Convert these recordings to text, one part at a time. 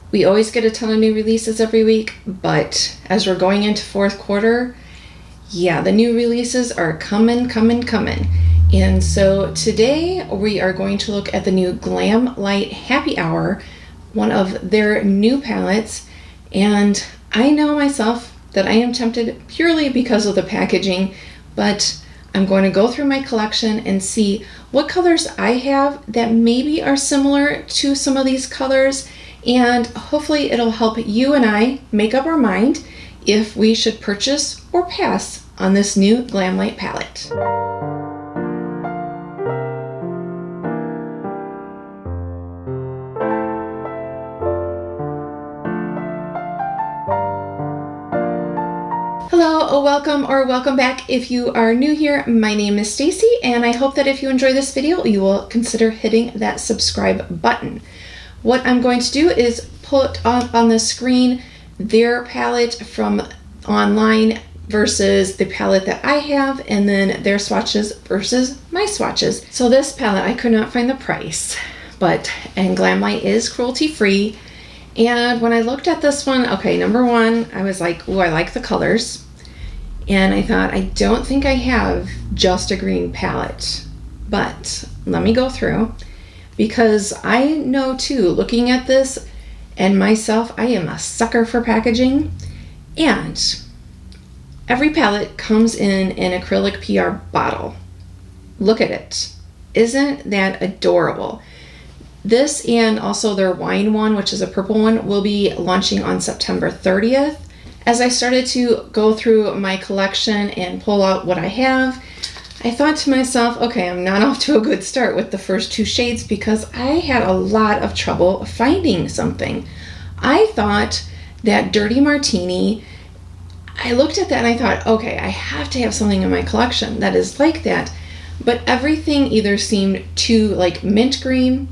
We always get a ton of new releases every week, but as we're going into fourth quarter, yeah, the new releases are coming. And so today we are going to look at the new Glamlite Happy Hour, one of their new palettes. And I know myself that I am tempted purely because of the packaging, but I'm going to go through my collection and see what colors I have that maybe are similar to some of these colors, and hopefully it'll help you and I make up our mind if we should purchase or pass on this new Glamlite palette. Hello, welcome back. If you are new here, my name is Stacy, and I hope that if you enjoy this video, you will consider hitting that subscribe button. What I'm going to do is put up on the screen their palette from online versus the palette that I have, and then their swatches versus my swatches. So this palette, I could not find the price, and Glamlite is cruelty free. And when I looked at this one, okay, number one, I was like, oh, I like the colors. And I thought, I don't think I have just a green palette, but let me go through, because I know too, looking at this and myself, I am a sucker for packaging, and every palette comes in an acrylic PR bottle. Look at it. Isn't that adorable? This and also their wine one, which is a purple one, will be launching on September 30th. As I started to go through my collection and pull out what I have, I thought to myself, okay, I'm not off to a good start with the first two shades because I had a lot of trouble finding something. I thought that Dirty Martini, I looked at that and I thought, okay, I have to have something in my collection that is like that. But everything either seemed too like mint green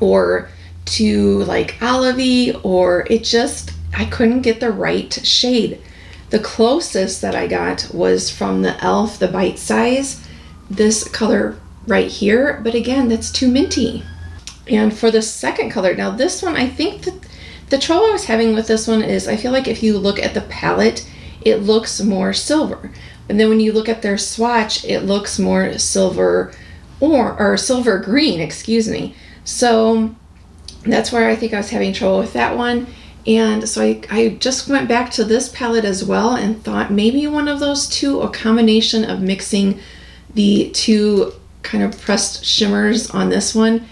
or too like olivey, or it just, I couldn't get the right shade. The closest that I got was from the e.l.f. the Bite Size, this color right here, but again, that's too minty. And for the second color, now this one, I think that the trouble I was having with this one is I feel like if you look at the palette, it looks more silver. And then when you look at their swatch, it looks more silver or silver green, excuse me. So that's where I think I was having trouble with that one. And so I just went back to this palette as well and thought maybe one of those two, a combination of mixing the two kind of pressed shimmers on this one,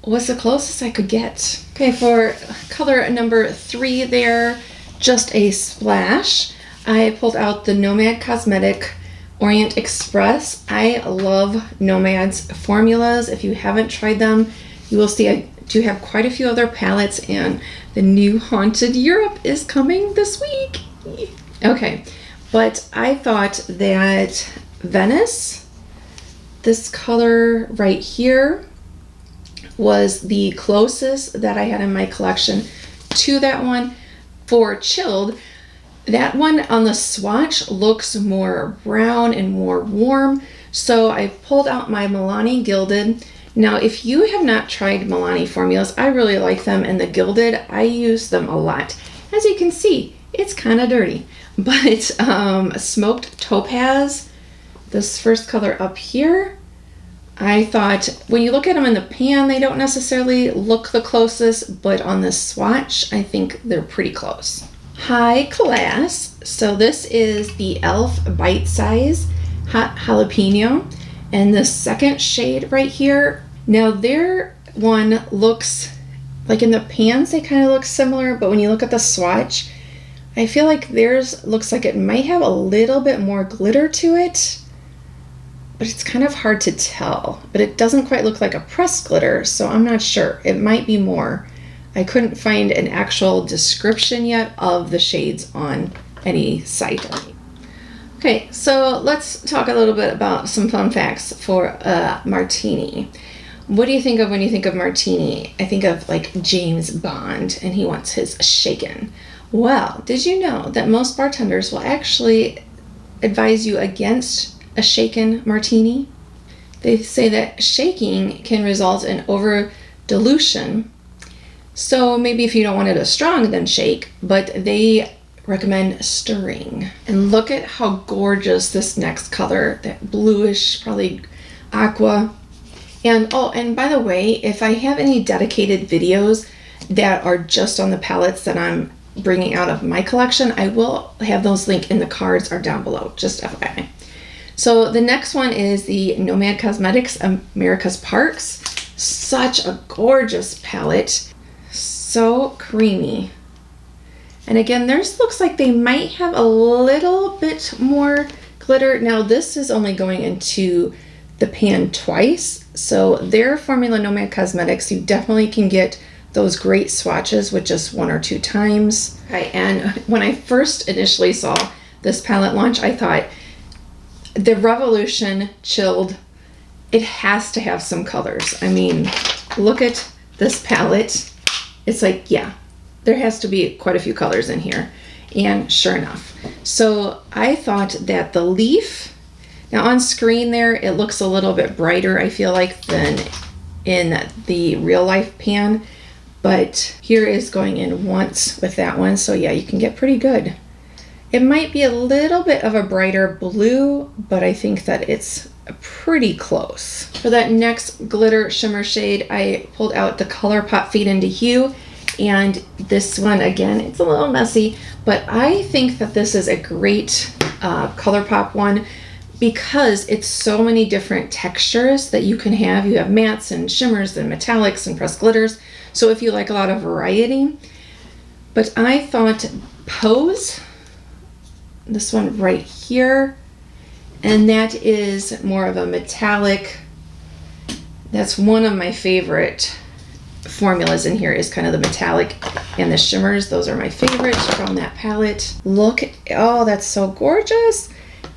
was the closest I could get. Okay, for color number 3 there, just a splash, I pulled out the Nomad Cosmetic Orient Express. I love Nomad's formulas. If you haven't tried them, you will see I do have quite a few other palettes, and the new Haunted Europe is coming this week. Okay, but I thought that Venice, this color right here, was the closest that I had in my collection to that one. For Chilled, that one on the swatch looks more brown and more warm, so I pulled out my Milani Gilded. Now, if you have not tried Milani formulas, I really like them, and the Gilded, I use them a lot. As you can see, it's kind of dirty, but Smoked Topaz, this first color up here, I thought when you look at them in the pan, they don't necessarily look the closest, but on the swatch, I think they're pretty close. High Class, so this is the e.l.f. Bite Size Hot Jalapeno, and the second shade right here. Now their one looks like in the pans they kind of look similar, but when you look at the swatch, I feel like theirs looks like it might have a little bit more glitter to it, but it's kind of hard to tell. But it doesn't quite look like a pressed glitter, so I'm not sure. It might be more. I couldn't find an actual description yet of the shades on any site. Okay, so let's talk a little bit about some fun facts for Martini. What do you think of when you think of Martini? I think of like James Bond, and he wants his shaken. Well, did you know that most bartenders will actually advise you against a shaken martini? They say that shaking can result in over dilution, So maybe if you don't want it as strong, then shake, but they recommend stirring. And look at how gorgeous this next color, that bluish, probably aqua. And oh, and by the way, if I have any dedicated videos that are just on the palettes that I'm bringing out of my collection, I will have those linked in the cards or down below, just FYI. So the next one is the Nomad Cosmetics America's Parks. Such a gorgeous palette. So creamy. And again, theirs looks like they might have a little bit more glitter. Now this is only going into the pan twice. So their formula Nomad Cosmetics, you definitely can get those great swatches with just 1 or 2 times. Okay, and when I first initially saw this palette launch, I thought the Revolution Chilled, it has to have some colors. I mean, look at this palette. It's like, yeah, there has to be quite a few colors in here. And sure enough. So I thought that the leaf, now on screen there, it looks a little bit brighter, I feel like, than in the real life pan. But here is going in once with that one. So yeah, you can get pretty good. It might be a little bit of a brighter blue, but I think that it's pretty close. For that next glitter shimmer shade, I pulled out the ColourPop Fade into Hue. And this one, again, it's a little messy, but I think that this is a great ColourPop one because it's so many different textures that you can have. You have mattes and shimmers and metallics and pressed glitters. So if you like a lot of variety, but I thought Pose, this one right here, and that is more of a metallic. That's one of my favorite formulas in here, is kind of the metallic and the shimmers. Those are my favorites from that palette. Look, oh, that's so gorgeous.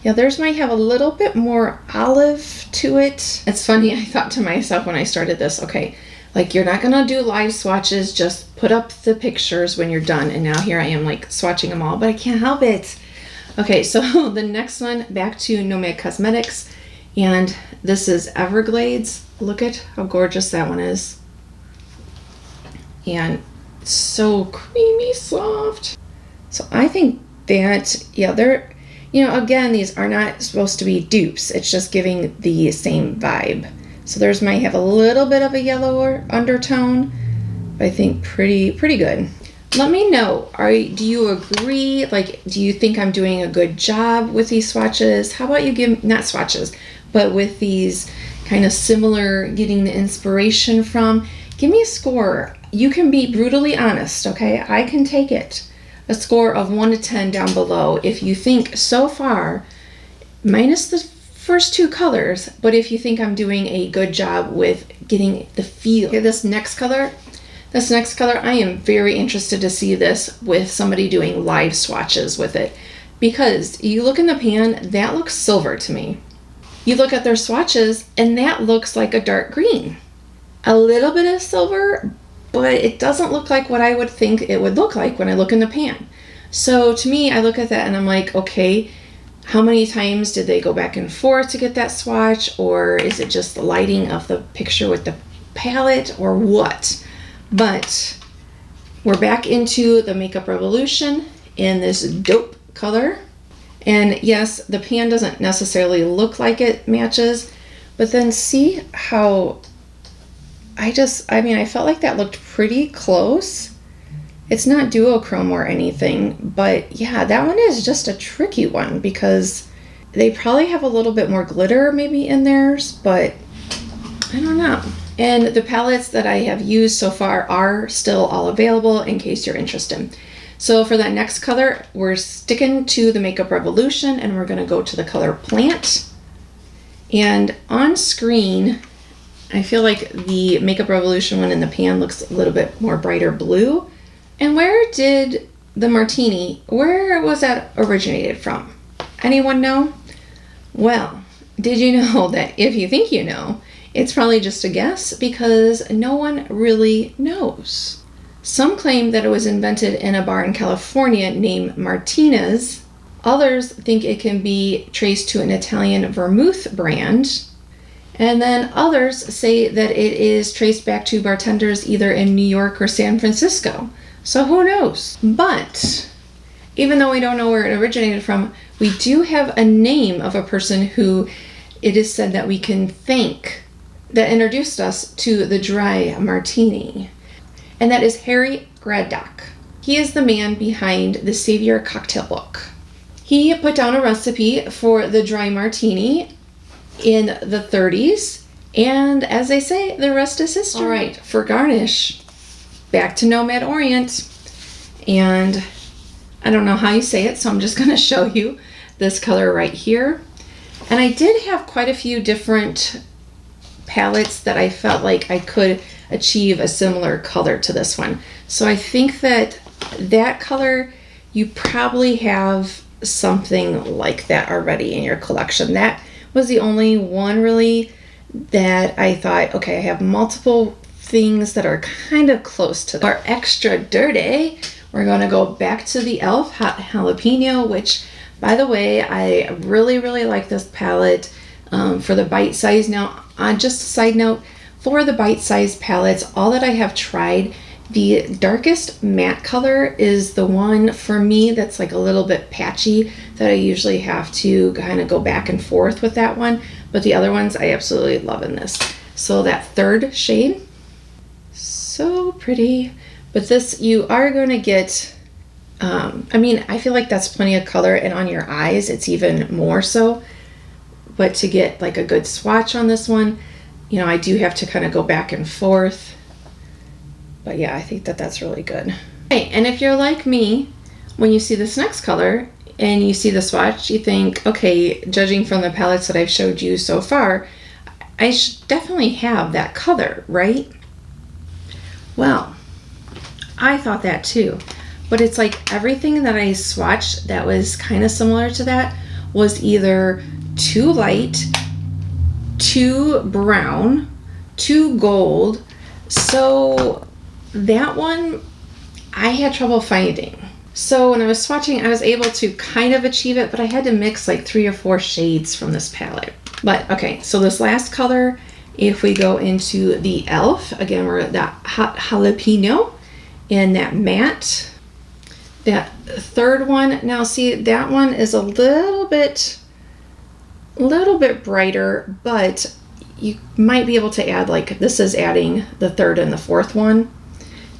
Yeah, theirs might have a little bit more olive to it. It's funny, I thought to myself when I started this, okay, like you're not gonna do live swatches, just put up the pictures when you're done. And now here I am like swatching them all, but I can't help it. Okay, so the next one, back to Nomad Cosmetics, and this is Everglades. Look at how gorgeous that one is. And so creamy soft. So I think that, yeah, they're, you know, again, these are not supposed to be dupes. It's just giving the same vibe. So theirs might have a little bit of a yellower undertone, but I think pretty good. Let me know, do you agree? Like, do you think I'm doing a good job with these swatches? How about you give, not swatches, but with these kind of similar, getting the inspiration from, give me a score. You can be brutally honest, okay? I can take it. A score of 1 to 10 down below if you think so far, minus the first 2 colors, but if you think I'm doing a good job with getting the feel. Okay, this next color, I am very interested to see this with somebody doing live swatches with it, because you look in the pan, that looks silver to me. You look at their swatches and that looks like a dark green. A little bit of silver, but it doesn't look like what I would think it would look like when I look in the pan. So to me, I look at that and I'm like, okay, how many times did they go back and forth to get that swatch? Or is it just the lighting of the picture with the palette or what? But we're back into the Makeup Revolution in this Dope color. And yes, the pan doesn't necessarily look like it matches, but then see how I felt like that looked pretty close. It's not duochrome or anything, but yeah, that one is just a tricky one because they probably have a little bit more glitter maybe in theirs, but I don't know. And the palettes that I have used so far are still all available in case you're interested. So for that next color, we're sticking to the Makeup Revolution and we're gonna go to the color Plant. And on screen, I feel like the Makeup Revolution one in the pan looks a little bit more brighter blue. And where did the Martini, where was that originated from? Anyone know? Well, did you know that if you think you know, it's probably just a guess because no one really knows. Some claim that it was invented in a bar in California named Martina's. Others think it can be traced to an Italian vermouth brand. And then others say that it is traced back to bartenders either in New York or San Francisco. So who knows? But even though we don't know where it originated from, we do have a name of a person who it is said that we can thank that introduced us to the dry martini. And that is Harry Graddock. He is the man behind the Savior cocktail book. He put down a recipe for the dry martini in the 30s, and as they say, the rest is history. All right, for garnish, back to Nomad Orient, and I don't know how you say it, so I'm just going to show you this color right here. And I did have quite a few different palettes that I felt like I could achieve a similar color to this one. So I think that that color, you probably have something like that already in your collection. That was the only one really that I thought, okay, I have multiple things that are kind of close to that. Our extra dirty, we're going to go back to the e.l.f. Hot Jalapeno, which, by the way, I really, really like this palette for the bite size. Now, just a side note, for the bite size palettes, all that I have tried, the darkest matte color is the one for me that's like a little bit patchy that I usually have to kind of go back and forth with that one. But the other ones I absolutely love in this. So that third shade, so pretty. But this, you are going to get, I mean, I feel like that's plenty of color, and on your eyes it's even more so. But to get like a good swatch on this one, you know, I do have to kind of go back and forth. But yeah, I think that that's really good. Okay, and if you're like me, when you see this next color and you see the swatch, you think, okay, judging from the palettes that I've showed you so far, I should definitely have that color, right? Well, I thought that too. But it's like everything that I swatched that was kind of similar to that was either too light, too brown, too gold. So that one I had trouble finding. So when I was swatching, I was able to kind of achieve it, but I had to mix like 3 or 4 shades from this palette. But okay, so this last color, if we go into the e.l.f., again, we're at that Hot Jalapeno in that matte. That third one, now see, that one is a little bit brighter, but you might be able to add, like, this is adding the third and the fourth one.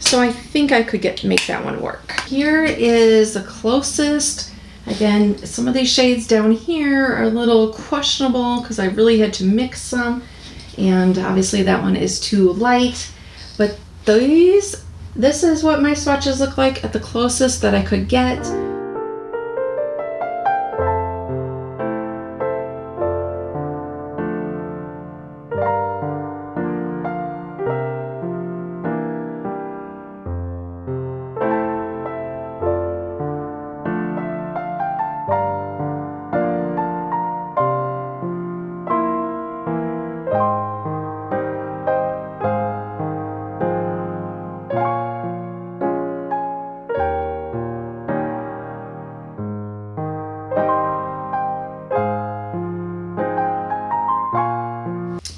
So I think I could make that one work. Here is the closest. Again, some of these shades down here are a little questionable because I really had to mix some. And obviously that one is too light. But this is what my swatches look like at the closest that I could get.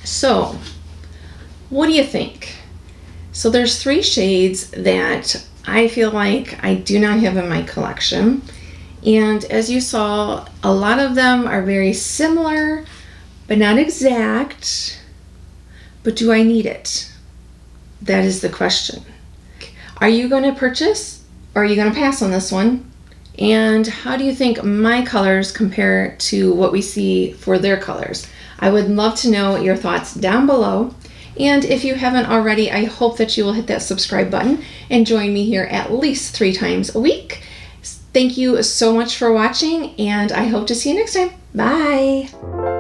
So, what do you think? So there's 3 shades that I feel like I do not have in my collection. And as you saw, a lot of them are very similar, but not exact. But do I need it? That is the question. Are you going to purchase, or are you going to pass on this one? And how do you think my colors compare to what we see for their colors? I would love to know your thoughts down below. And if you haven't already, I hope that you will hit that subscribe button and join me here at least 3 times a week. Thank you so much for watching, and I hope to see you next time. Bye.